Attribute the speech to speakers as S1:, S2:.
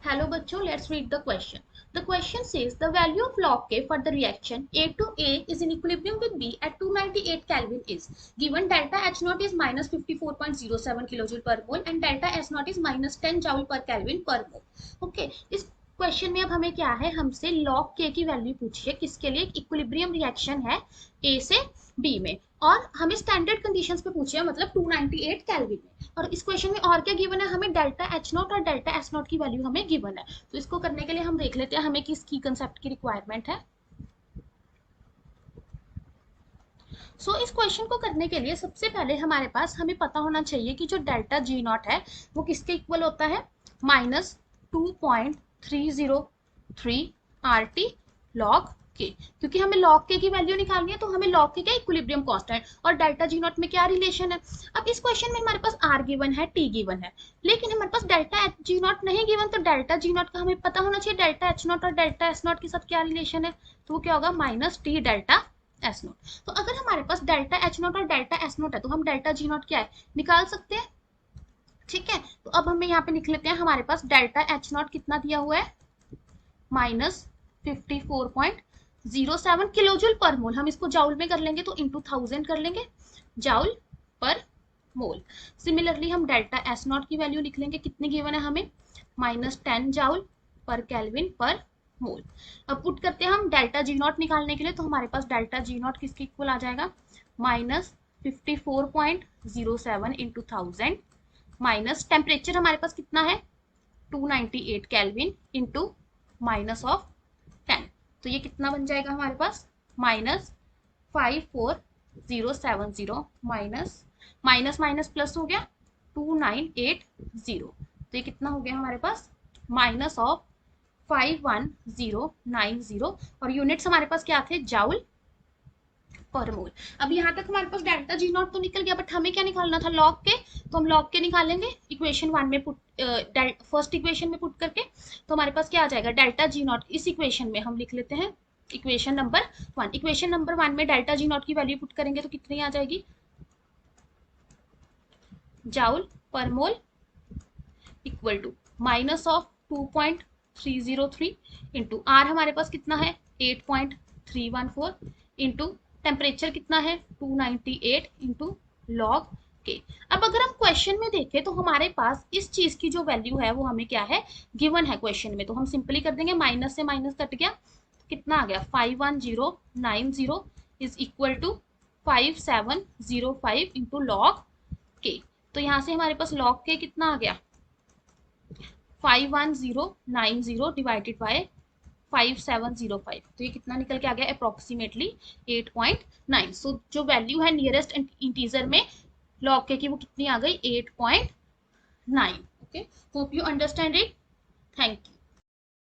S1: Hello बच्चों, let's read the question. The question says the value of log K for the reaction A to A is in equilibrium with B at 298 Kelvin is given delta H naught is minus 54.07 kilojoule per mole and delta S naught is minus 10 joule per Kelvin per mole. Okay, इस question में अब हमें क्या है, हमसे log K की value पूछी है किसके लिए, इक्विलिब्रियम रिएक्शन है A से B में और हमें स्टैंडर्ड कंडीशंस पे पूछे है, मतलब 298 केल्विन में। और इस क्वेश्चन में और क्या गिवन है, हमें डेल्टा एच नॉट और डेल्टा एस नॉट की वैल्यू हमें गिवन है। तो इसको करने के लिए हम देख लेते हैं हमें किस की कंसेप्ट की रिक्वायरमेंट है। इस क्वेश्चन को करने के लिए सबसे पहले हमारे पास हमें पता होना चाहिए कि जो डेल्टा जी नॉट है वो किसके इक्वल होता है, माइनस 2.303 आर टी लॉग के, क्योंकि हमें लॉग के की वैल्यू निकालनी है तो हमें लॉग के क्या इक्विलिब्रियम कांस्टेंट और डेल्टा जी नॉट में क्या रिलेशन है। अब इस क्वेश्चन में हमारे पास आर गिवन है, टी गिवन है, लेकिन हमारे पास डेल्टा एच जी नॉट नहीं गिवन, तो डेल्टा जी नॉट का हमें पता होना चाहिए डेल्टा एच नॉट और डेल्टा एस नॉट के साथ क्या रिलेशन है, तो वो क्या होगा, minus T delta S not. तो अगर हमारे पास डेल्टा एच नॉट और डेल्टा एस नॉट है तो हम डेल्टा जी नॉट क्या है निकाल सकते हैं। ठीक है, तो अब हमें यहाँ पे लिख लेते हैं, हमारे पास डेल्टा एच नॉट कितना दिया हुआ है, माइनस 54.07 किलोजूल पर मोल। हम इसको जाउल में कर लेंगे तो इंटू 1000 कर लेंगे, जाउल पर मोल। सिमिलरली हम डेल्टा एस नॉट की वैल्यू लिख लेंगे, कितनी गिवन है हमें, माइनस 10 जाउल पर केल्विन पर मोल। अब पुट करते हैं हम डेल्टा जी नॉट निकालने के लिए, तो हमारे पास डेल्टा जी नॉट किसके इक्वल आ जाएगा, माइनस 54.07 इंटू 1000 माइनस टेम्परेचर हमारे पास कितना है 298 केल्विन इंटू माइनस ऑफ 10, तो ये कितना बन जाएगा हमारे पास, minus 54070 minus minus minus plus हो गया 2980, तो ये कितना हो गया हमारे पास, माइनस ऑफ 51090 और यूनिट्स हमारे पास क्या थे, जाउल पर मोल। अब यहाँ तक हमारे पास डेल्टा जी नॉट तो निकल गया, बट हमें क्या निकालना था, लॉग के, तो हम लॉग के निकालेंगे इक्वेशन वन में पुट, फर्स्ट इक्वेशन में पुट करके, तो हमारे पास क्या आ जाएगा, डेल्टा जी नॉट इस इक्वेशन में हम लिख लेते हैं equation number one. Equation number one में डेल्टा जी नॉट की वैल्यू पुट करेंगे तो कितनी आ जाएगी, जाउल पर mole equal to minus of 2.303 into R हमारे पास कितना है 8.314 इंटू टेम्परेचर कितना है 298 इंटू लॉग के। अब अगर हम क्वेश्चन में देखें तो हमारे पास इस चीज की जो वैल्यू है वो हमें क्या है, गिवन है क्वेश्चन में, तो हम सिंपली कर देंगे, माइनस से माइनस कट गया, कितना आ गया 51090 is equal to 5705 into log के। तो यहाँ से हमारे पास लॉग के कितना आ गया 51090 डिवाइडेड बाय 5705, तो ये कितना निकल के आ गया अप्रोक्सीमेटली 8.9। सो जो वैल्यू है नियरेस्ट इंटीजर में लॉग के की वो कितनी आ गई 8.9। Okay, hope you understand it, thank you.